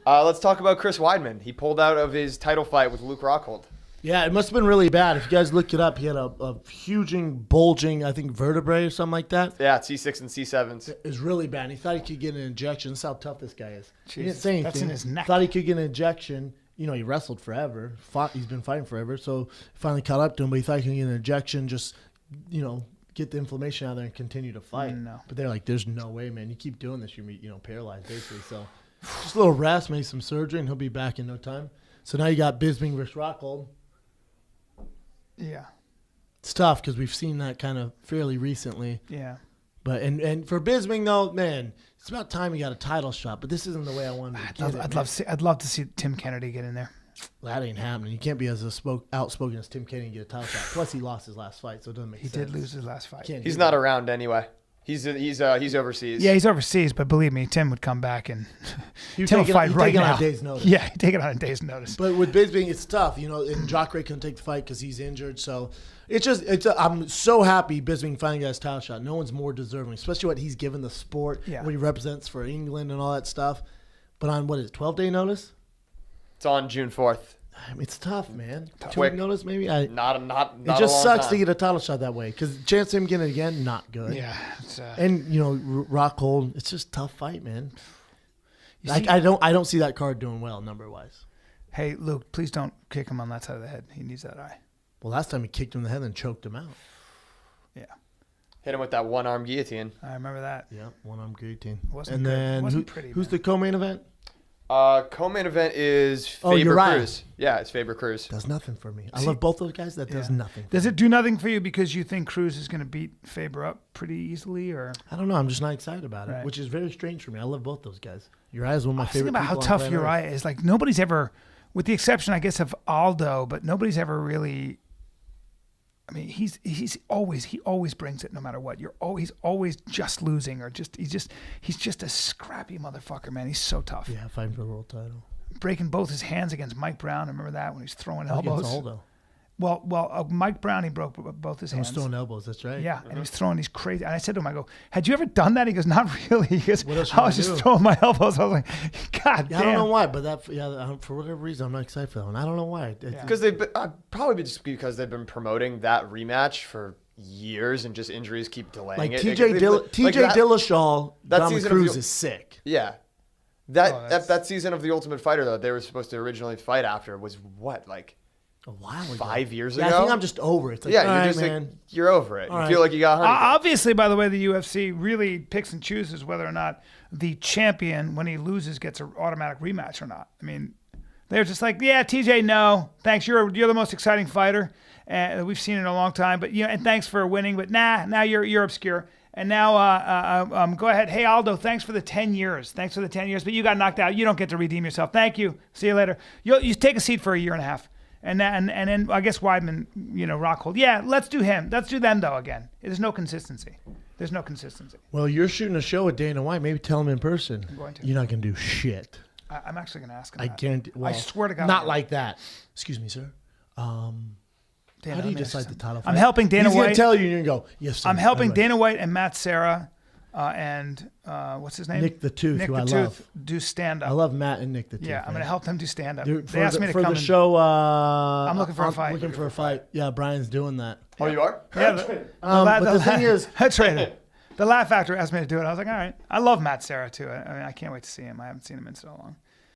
Let's talk about Chris Weidman. He pulled out of his title fight with Luke Rockhold. Yeah, it must have been really bad. If you guys look it up, he had a huge bulging, I think, vertebrae or something like that. Yeah, C6 and C7s. It was really bad. He thought he could get an injection. That's how tough this guy is. He didn't say anything. That's in his neck. Thought he could get an injection. You know, he wrestled forever. He's been fighting forever. So he finally caught up to him, but he thought he could get an injection, just, you know, get the inflammation out there and continue to fight. No. But they're like, there's no way, man. You keep doing this, you're, you know, paralyzed, basically. So just a little rest, maybe some surgery, and he'll be back in no time. So now you got Bisping versus Rockhold. Yeah. It's tough because we've seen that kind of fairly recently. Yeah. But and for Bisping though, man, it's about time he got a title shot. But this isn't the way I wanted to get it. I'd love to see Tim Kennedy get in there. That ain't happening. You can't be as outspoken as Tim Kennedy and get a title shot. Plus, he lost his last fight, so it doesn't make sense. He did lose his last fight. He's not around anyway. He's overseas. Yeah, he's overseas, but believe me, Tim would come back and Tim would fight right now. On a day's notice. Yeah, he'd take it on a day's notice. But with Bisping, it's tough. You know, and Jacare couldn't take the fight because he's injured. So I'm so happy Bisping finally got his title shot. No one's more deserving, especially what he's given the sport, what he represents for England and all that stuff. But on, 12-day notice? It's on June 4th. I mean, it's tough, man. Quick. 2 week notice, maybe. Not it just sucks to get a title shot that way because chance of him getting it again, not good. Yeah, and you know, Rockhold, it's just a tough fight, man. I don't see that card doing well number wise. Hey, Luke, please don't kick him on that side of the head. He needs that eye. Well, last time he kicked him in the head and choked him out. Yeah. Hit him with that one-arm guillotine. I remember that. Yeah, one-arm guillotine. And then who's the co-main event? Co-main event is Faber Cruz. Yeah, it's Faber Cruz. Does nothing for me. I love both those guys. That does nothing. Does it do nothing for you because you think Cruz is going to beat Faber up pretty easily, or? I don't know. I'm just not excited about it, which is very strange for me. I love both those guys. Uriah is one of my favorite. Think about how tough Uriah is. Like nobody's ever, with the exception, I guess, of Aldo, but nobody's ever really. I mean, he always brings it no matter what. He's always just losing or he's just a scrappy motherfucker, man. He's so tough. Yeah, fighting for the world title. Breaking both his hands against Mike Brown. Remember that when he's throwing elbows? Against Aldo. Well, Mike Brown, he broke both his hands. He was throwing elbows, that's right. Yeah, and he was throwing these crazy. And I said to him, I go, had you ever done that? He goes, not really. He goes, what else I was just throwing my elbows. I was like, God damn. I don't know why, but for whatever reason, I'm not excited for that one. I don't know why. Because they've been, probably just because they've been promoting that rematch for years and just injuries keep delaying it. TJ Dillashaw, Dominic Cruz is sick. Yeah. That season of The Ultimate Fighter, though, they were supposed to originally fight after was what, like a while ago. 5 years ago? I think I'm just over it. It's like, you're just man. like, you're over it. You feel like you got honey. Obviously, by the way, the UFC really picks and chooses whether or not the champion, when he loses, gets an automatic rematch or not. I mean, they're just like, yeah, TJ, no, thanks. You're the most exciting fighter, and we've seen it in a long time. But and thanks for winning. But now you're obscure. And now go ahead. Hey, Aldo, thanks for the 10 years. Thanks for the 10 years. But you got knocked out. You don't get to redeem yourself. Thank you. See you later. You take a seat for a year and a half. And then I guess Weidman, Rockhold. Yeah, let's do him. Let's do them, though, again. There's no consistency. Well, you're shooting a show with Dana White. Maybe tell him in person. I'm going to. You're not going to do shit. I'm actually going to ask him I guarantee. Well, I swear to God. Not like that. Excuse me, sir. How do you decide the title fight? I'm helping Dana White. He's going to tell you, and you're going to go, yes, sir. I'm helping Dana White and Matt Serra and what's his name? Nick the Tooth, Nick who the I Tooth, love. Do stand-up. I love Matt and Nick the Tooth. Yeah, I'm going to help them do stand-up. They asked me to come for the show. I'm looking for a fight. Looking for a fight. Yeah, Brian's doing that. Oh, you are? Yeah. But the thing is... That's right. The Laugh Factory asked me to do it. I was like, all right. I love Matt Serra, too. I mean, I can't wait to see him. I haven't seen him in so long.